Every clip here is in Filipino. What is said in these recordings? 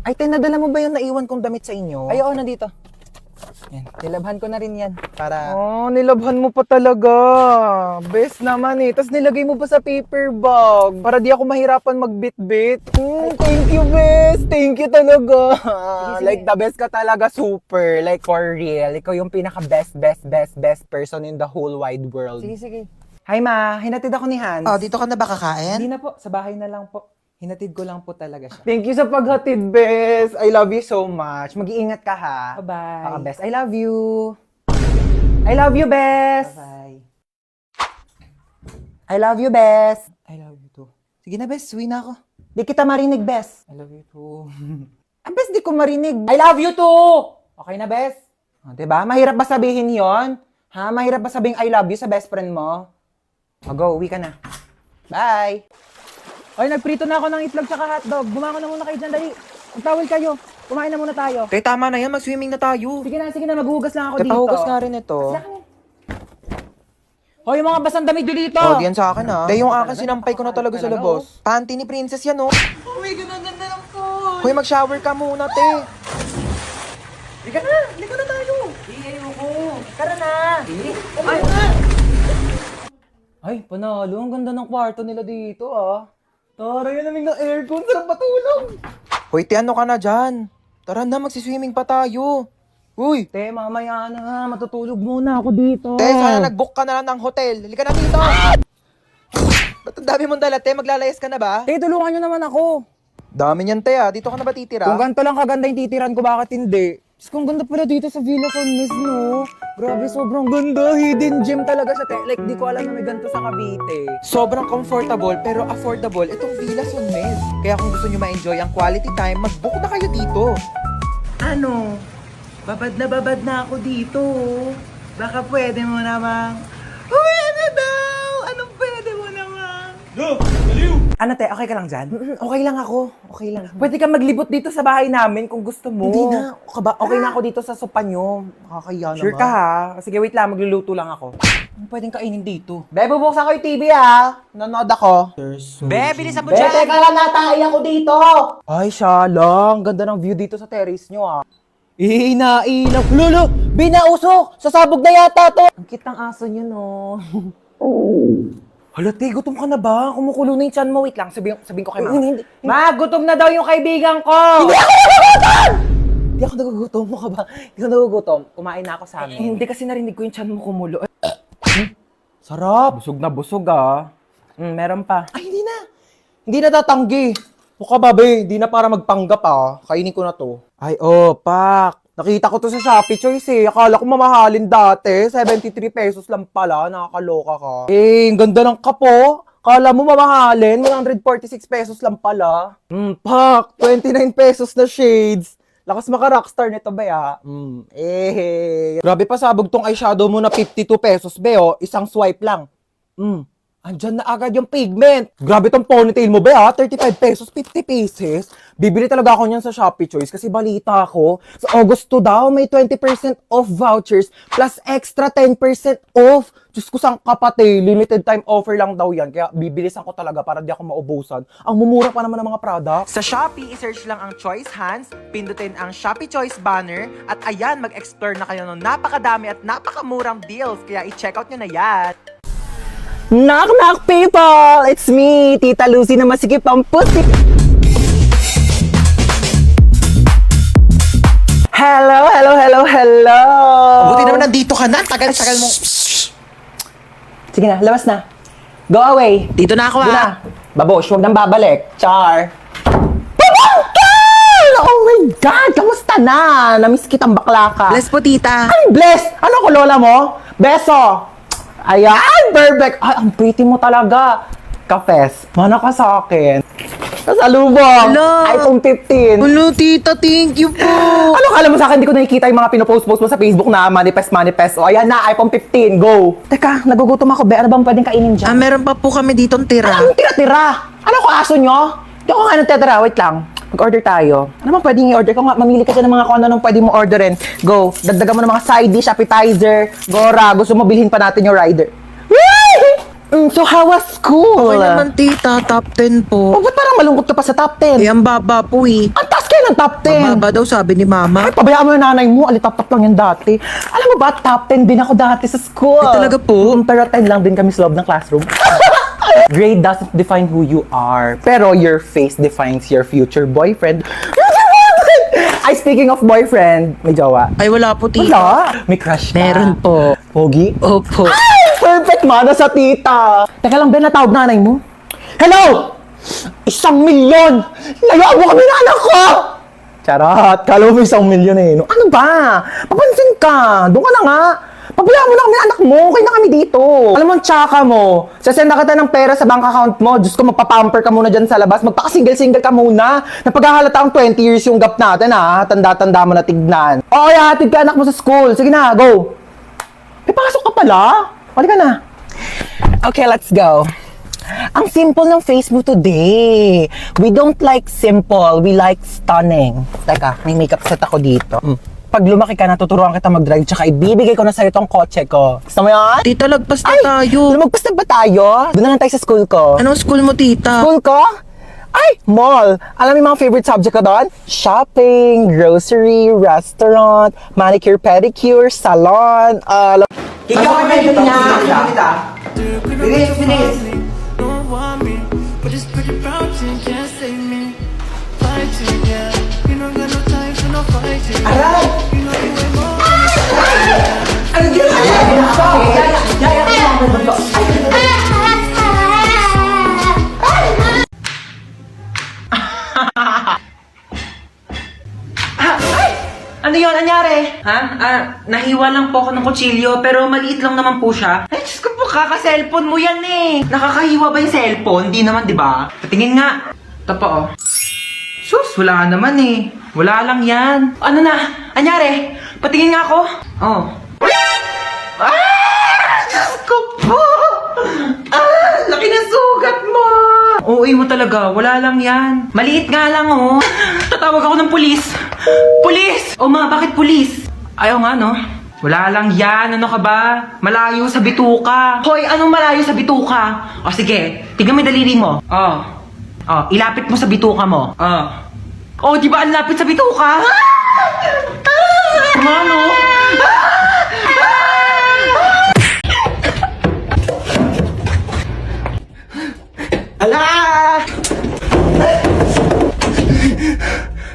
Ay, nadala mo ba yung naiwan kong damit sa inyo? Ay, oo, nandito. Yan. Nilabhan ko na rin yan para... Oh, nilabhan mo pa talaga. Best naman eh. Tapos nilagay mo pa sa paper bag para di ako mahirapan magbit-bit. Thank you, best. Thank you talaga. Sige. Like, the best ka talaga. Super. Like, for real. Ikaw yung pinaka-best person in the whole wide world. Sige. Hi, ma. Hinatid ako ni Hans. Oh, dito ka na ba kakain? Hindi na po, sa bahay na lang po. Hinatid ko lang po talaga siya. Thank you sa paghatid, best. I love you so much. Mag-iingat ka, ha? Bye-bye. Best. I love you. I love you, best. Bye-bye. I love you, best. I love you too. Sige na, best. Uwi na ako. Di kita marinig, best. I love you too. Best, di ko marinig. I love you too! Okay na, bes? Diba? Mahirap ba sabihin yon? Ha? Mahirap ba sabihin I love you sa best friend mo? Go, uwi ka na. Bye! Ay, nagprito na ako ng itlog tsaka hotdog. Bumako na muna kayo dyan, dali. Magtawil kayo. Kumain na muna tayo. Te, tama na yan. Mag-swimming na tayo. Sige na, maghuhugas lang ako Te, dito. pahugas nga rin ito. Hoy, yung mga basang damit nyo dito! Oh, diyan sa akin, ha? Te, yung akin sinampay ko na talaga sa labos. Panty ni Princess yan, oh. Oh my God, ang ganda ng food! Hoy, mag-shower ka muna, te. Liga na tayo! Ayoko. Tara na! Ay, panalo. Ang ganda ng kwarto nila dito, ah. Tara, yan naming ng aircon. Sarap matulog. Hoy, te, ano ka na dyan? Tara na, magsiswimming pa tayo. Uy! Te, mamaya na. Matutulog muna ako dito. Te, sana nag-book ka na lang ng hotel. Halika na dito. Ba't ang dami mong dala, te? Maglalayas ka na ba? Te, tulungan nyo naman ako. Dami niyan, te, ah. Dito ka na ba titira? Kung ganito lang kaganda yung titiran ko, bakit hindi? Diyos ko, ang ganda pala dito sa Villa San Mes, no? Grabe, sobrang ganda. Hidden gem talaga siya, te. Like, di ko alam na may ganito sa Cavite. Sobrang comfortable pero affordable itong Villa San Mes. Kaya kung gusto nyo ma-enjoy ang quality time, mag-book na kayo dito. Ano? Babad na ako dito. Baka pwede mo namang... Uwi na daw! Anong pwede mo naman? Ano, te? Okay ka lang dyan? Okay lang ako. Okay lang. Pwede ka maglibot dito sa bahay namin kung gusto mo. Hindi na. Okay na ako dito sa sopa nyo. Nakakaya naman. Sure ka, ha? Sige, wait lang. Magluluto lang ako. Ano pwedeng kainin dito? Be, bubuksan ko yung TV, ha? Nanonood ako. Be, bilisan mo Be, dyan! teka lang, natay ako dito! Ay, siya lang. Ganda ng view dito sa terrace nyo, ah. Inailang. Lolo! Binausok! Sasabog na yata to! Ang cute ng aso nyo, no? Hala, te, gutom ka na ba? Kumukulo na yung tiyan mo. Wait lang, sabihin ko kay Ma. Ma, gutom na daw yung kaibigan ko! Hindi ako nagugutom! Hindi ako nagugutom. Mo ka ba? Hindi ako nagugutom. Kumain na ako sa amin. Hindi kasi narinig ko yung tiyan mo kumulo. Sarap! Busog na busog, ah. Meron pa. Ay, hindi na. Hindi na tatanggi. Mukha ba, be? Hindi na para magpanggap, ah. Kainin ko na to. Ay, pak. Nakita ko to sa Shopee Choice, eh. Akala ko mamahalin dati. 73 pesos lang pala. Nakakaloka ka. Eh, ang ganda ng kapo. Kala mo mamahalin. 146 pesos lang pala. Pak. 29 pesos na shades. Lakas maka-rockstar nito, be, ah. Grabe pa sabog tong eyeshadow mo na 52 pesos, be, oh. Isang swipe lang. Andyan na agad yung pigment. Grabe tong ponytail mo, be, ha? 35 pesos, 50 pieces. Bibili talaga ako niyan sa Shopee Choice kasi balita ko, sa August 2 daw, may 20% off vouchers plus extra 10% off. Diyos ko, sang kapatid, limited time offer lang daw yan. Kaya bibilisan ko talaga para di ako maubusan. Ang mumura pa naman ng mga products. Sa Shopee, i-search lang ang Choice Hands, pindutin ang Shopee Choice banner, at ayan, mag-explore na kayo ng napakadami at napakamurang deals. Kaya i-check out nyo na yan. Knock knock people! It's me, Tita Lucy na masikip ang pussy. Hello! Buti naman nandito ka na. Tagal-tagal mo. Sige na, labas na. Go away. Dito na ako, Doon na. Babosh, huwag nang babalik. Char. Pabangkal! Oh my God! Kamusta na? Namiss kitang bakla ka. Bless po, tita. Ay, bless! Ano ko, lola mo? Beso! Ayan, perfect! Ay, ang pretty mo talaga. Kafes, mana ka sa akin. Kasalubong! Hello. iPhone 15. Hello, tita. Thank you po. Ano kala mo sa akin? Di ko nakikita yung mga pinopost-post mo sa Facebook na manifest. O, ayan na, iPhone 15. Go! Teka, nagugutom ako, be. Ano bang pwedeng kainin dyan? Meron pa po kami ditong tira. Anong tira-tira? Ano ko aso nyo? Di ako nga nagtitira. Wait lang. Mag-order tayo. Ano bang pwedeng i-order ko nga? Mamili ka dyan ng mga kung ano pwede mo orderin. Go. Dagdagan mo ng mga side dish, appetizer, gora. Gusto mo bilhin pa natin yung rider. So how was school? Okay naman, tita. Top 10 po. Oh, ba't parang malungkot ka pa sa top 10? Ang baba po eh. Ang taas kailan yan ang top 10. Mababa daw sabi ni Mama. Ay, pabayaan mo yung nanay mo. Alitap-tap lang yan dati. Alam mo ba, top 10 din ako dati sa school. Ay, talaga po? Pero 10 lang din kami sa loob ng classroom. Grade doesn't define who you are. Pero your face defines your future boyfriend. Ay, speaking of boyfriend, may jowa. Ay, wala po, tita. Wala. May crush ka. Meron po. Pogi? Opo. Ay, perfect mana sa tita. Teka lang, Ben, natawag nanay mo. Hello! 1,000,000! Layuan mo kami na anak ko! Charot, kala mo 1,000,000 eh. No? Ano ba? Papansin ka. Doon ka na nga. Pabayaan mo na kami anak mo. Okay na kami dito. Alam mo, ang tsaka mo. Sasenda kita ng pera sa bank account mo. Diyos ko, magpapamper ka muna dyan sa labas. Magpaka-single-single ka muna. Napaghahalata ang 20 years yung gap natin ha. Tanda-tanda mo na tignan. Okay, hatid ka anak mo sa school. Sige na, go. May pasok ka pala. Wali ka na. Okay, let's go. Ang simple ng face mo today. We don't like simple, we like stunning. Teka, may makeup set ako dito. Pag lumaki ka, natuturuan kita mag-drive, tsaka ibibigay ko na sa'yo tong kotse ko. Gusto mo yan? Tita, lagpas na tayo. Lumagpas na ba tayo? Doon na lang tayo sa school ko. Anong school mo, tita? School ko? Ay, mall. Alam mo yung mga favorite subject ko doon? Shopping, grocery, restaurant, manicure, pedicure, salon, Ikaw na yun niya. Bilis, bilis. Don't want me, but this pretty brown thing can't save me. Fighting, yeah. You don't got no time for no fighting. Aray! You know you ain't more. Ano Ano yun? Anyari? Ha? Nahiwa lang po ako ng kutsilyo, pero maliit lang naman po siya. Ay, Diyos ko po, kaka-cellphone mo yan eh. Nakakahiwa ba yung cellphone? Di naman, di ba? Patingin nga. Ito po, oh. Sus, wala naman eh. Wala lang yan. Ano na? Anyari? Patingin nga ako. Oh. Diyos ko po! Laki ng sugat mo! Oo, mo talaga. Wala lang yan. Maliit nga lang, oh. Tatawag ako ng pulis. Pulis! O ma, bakit pulis? Ayaw nga, no? Wala lang yan. Ano ka ba? Malayo sa bituka. Hoy, anong malayo sa bituka? O sige, tignan mo yung daliri mo. Ilapit mo sa bituka mo. Di ba ang lapit sa bituka? Mano? Ala!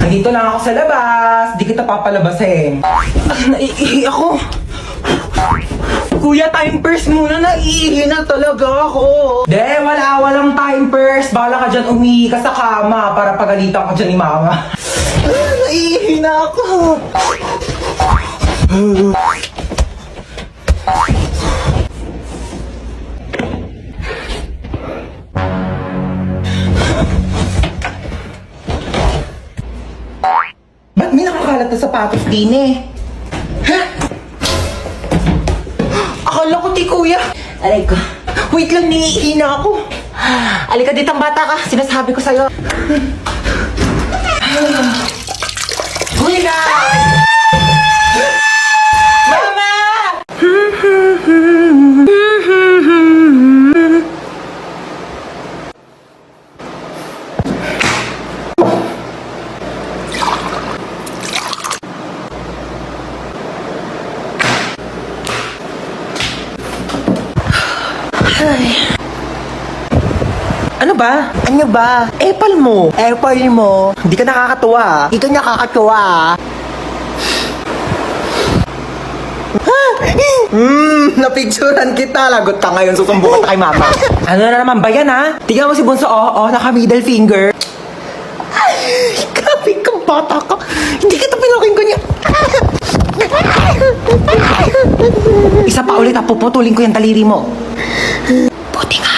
Nandito lang ako sa labas. Di kita papalabasin. Naiihi ako. Kuya, time purse muna. Naiihi na talaga ako. Walang time purse. Bala ka dyan, umihi ka sa kama para pagalitan ka dyan ni mama. Naiihi na ako. Ba't may nakakalat na sapatos din eh? Ha? Akala ko ti kuya. Aray ko. Wait lang, niihi na ako. Alika ditang bata ka. Sinasabi ko sa'yo. Kuya! Mama! Ano ba? Ano ba? Apple mo. Apple mo. Hindi ka nakakatuwa. Hindi ka nakakatuwa. Napicturan kita. Lagot ka ngayon. Susumbong ka kay mama. Ano na naman ba yan, ha? Tingnan mo si Bunso. Naka middle finger. Ay, grabe kang bata ka. Hindi kita pinaking ganyan. Isa pa ulit, puputulin ko yung daliri mo. Buti ka.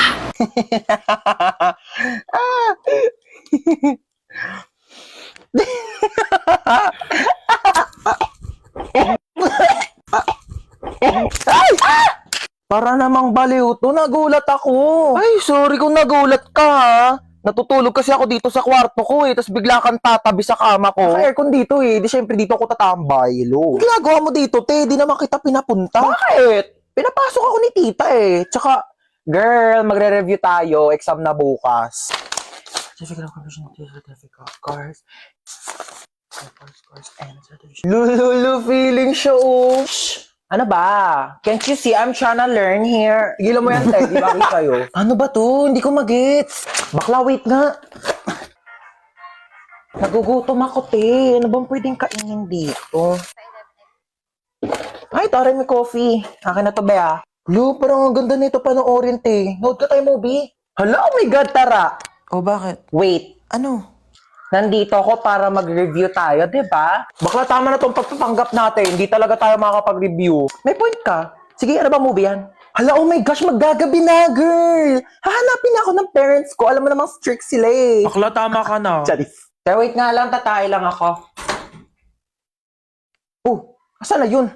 Para namang baliw to, nagulat ako. Ay, sorry kung nagulat ka ha. Natutulog kasi ako dito sa kwarto ko eh, tapos bigla kang tatabi sa kama ko. Aircon dito eh, di syempre dito ako tatambay, lo. Ang ginagawa mo dito, te, di naman kita pinapunta. Bakit? Pinapasok ako ni tita eh. Tsaka, girl, magre-review tayo, exam na bukas. Certificate of completion, certificate of course. Lulu, feeling siya, oh. Ano ba? Can't you see I'm trying to learn here? Tigilan mo yan, te. Di ba sa'yo? Ano ba to? Hindi ko magets. Bakla, wait nga. Nagugutom ako, te. Ano bang pwedeng kainin dito? Ay, tara, may coffee. Akin na to, Bea. Lu, parang ang ganda nito panoorin, te. Nood ka tayo movie. Hala, oh my God, tara. O bakit? Wait, Ano? nandito ako para mag-review tayo, di ba? Bakla, tama na tong pagpapanggap natin. Hindi talaga tayo makakapag-review. May point ka. Sige, ano ba movie yan? Hala, oh my gosh, maggagabi na, girl. Hahanapin ako ng parents ko. Alam mo namang strict sila eh. Bakla, tama ka na. Charis. Pero wait nga lang, tatay lang ako. Oh, asan na yun?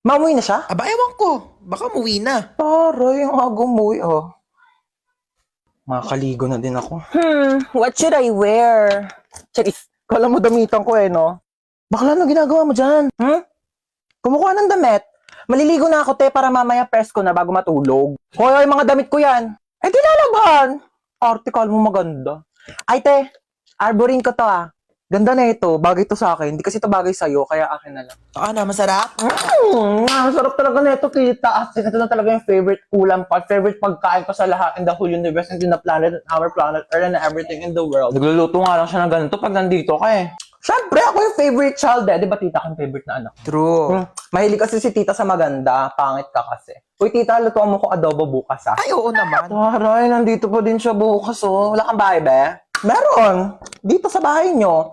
Mamuwi na siya? Aba, ewan ko. Baka umuwi na. Taray, ang agumuwi, oh. Makakaligo na din ako. What should I wear? Charis, kala mo damitan ko eh, no? Bakla, ano ginagawa mo dyan? Kumukuha ng damit. Maliligo na ako, te, para mamaya press ko na bago matulog. Hoy, mga damit ko yan. Eh, di lalaban. Article mo maganda. Ay, te, arborin ko to, ah. Ganda na ito. Bagay to sa akin. Hindi kasi ito bagay sa'yo, kaya akin na lang. Ano, masarap? Sarap talaga na ito, kita. As in, ito na talaga yung favorite ulam ko. Favorite pagkain ko sa lahat in the whole universe and in the planet, and our planet, Earth, and everything in the world. Nagluluto nga lang siya ng ganito pag nandito ka eh. Siyempre, ako yung favorite child eh. Di ba tita kang favorite na anak? True. Mahilig kasi si tita sa maganda. Pangit ka kasi. Uy, tita, lutuan mo ko adobo bukas ah. Ay, oo naman. Taray, nandito pa din siya bukas oh. Wala kang bahay, be? Meron. Dito sa bahay nyo.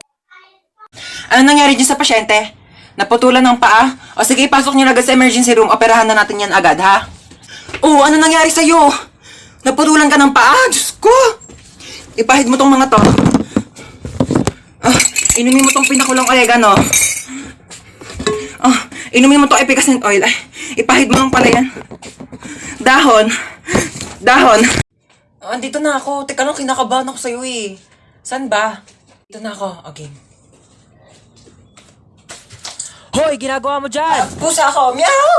Ano nangyari dyan sa pasyente? Naputulan ng paa? O sige, pasok niyo na agad sa emergency room. Operahan na natin yan agad, ha? Oo, ano nangyari sa'yo? Naputulan ka ng paa? Diyos ko! Ipahid mo tong mga to. Inumin mo tong pinakulang oregano. Inumin mo tong epicacent oil. Ay, ipahid mo lang pala yan. Dahon. Dahon. Andito na ako. Teka lang, kinakabahan ako sa'yo eh. Saan ba? Dito na ako. Okay. Hoy, ginagawa mo dyan! Pusa ako! Meow!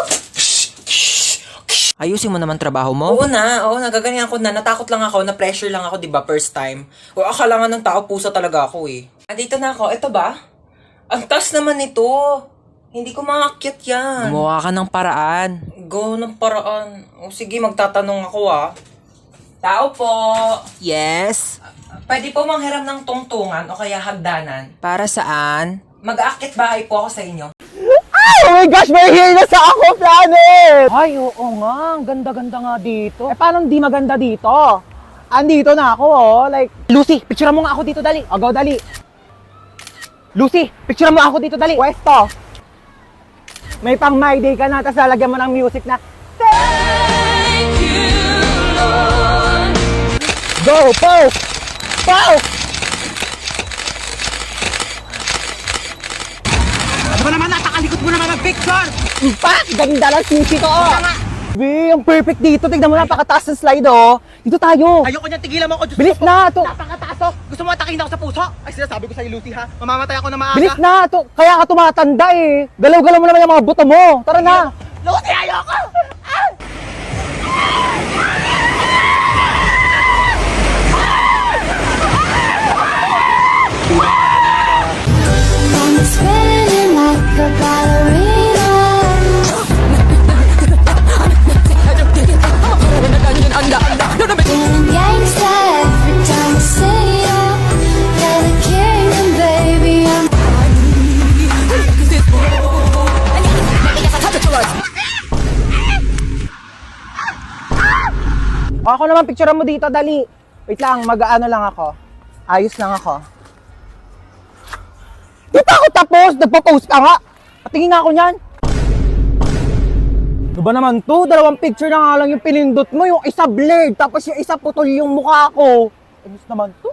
Ayusin mo naman trabaho mo? Oo, nagaganyan ko na. Natakot lang ako, na-pressure lang ako, di ba, first time. O akala nga ng tao, pusa talaga ako eh. Andito na ako, eto ba? Ang taas naman nito. Hindi ko makakyat yan. Gumawa ka ng paraan. Go ng paraan. O sige, magtatanong ako ah. Tao po! Yes? Pwede po manghiram ng tungtungan o kaya hagdanan. Para saan? Mag-aakit bahay po ako sa inyo. Oh my gosh, may here na sa ako, planet! Ay, oo nga. Ang ganda-ganda nga dito. Eh, paano di maganda dito? Andito na ako, oh. Like, Lucy, picture mo nga ako dito, dali. O, go, dali. Lucy, picture mo ako dito, dali. Pwesto. May pang my day ka na, tapos lalagyan mo ng music na, Thank you, Lord. Go, pause! Pause! Ano ba naman, natakalikot mo naman ang picture! Pa! Ganda lang sisi to, oh! Be, ang perfect dito. Tignan mo, napakataas ng slide, oh. Dito tayo. Ayoko niyan, tigilan mo ako. Diyos Bilis ko po. na, to. Napakataas to. Gusto mo atakin ako sa puso? Ay, sinasabi ko sa'yo, Lucy, ha? Mamamatay ako na maaga. Bilis na, to. Kaya ka tumatanda, eh. Galaw-galaw mo naman yung mga buto mo. Tara na. Lucy, ayoko! I'm spinning like a ballerina. Feeling gangsta every time I see ya. You're the king and baby I'm Ako naman, picture mo dito, dali. Wait lang, mag-ano lang ako. Ayos lang ako. Di pa ako tapos! Nagpa-post ka nga! Patingin nga ako niyan. Ano ba naman to? Dalawang picture na nga lang yung pinindot mo. Yung isa blurred, tapos yung isa putol yung mukha ko. Ayos naman to.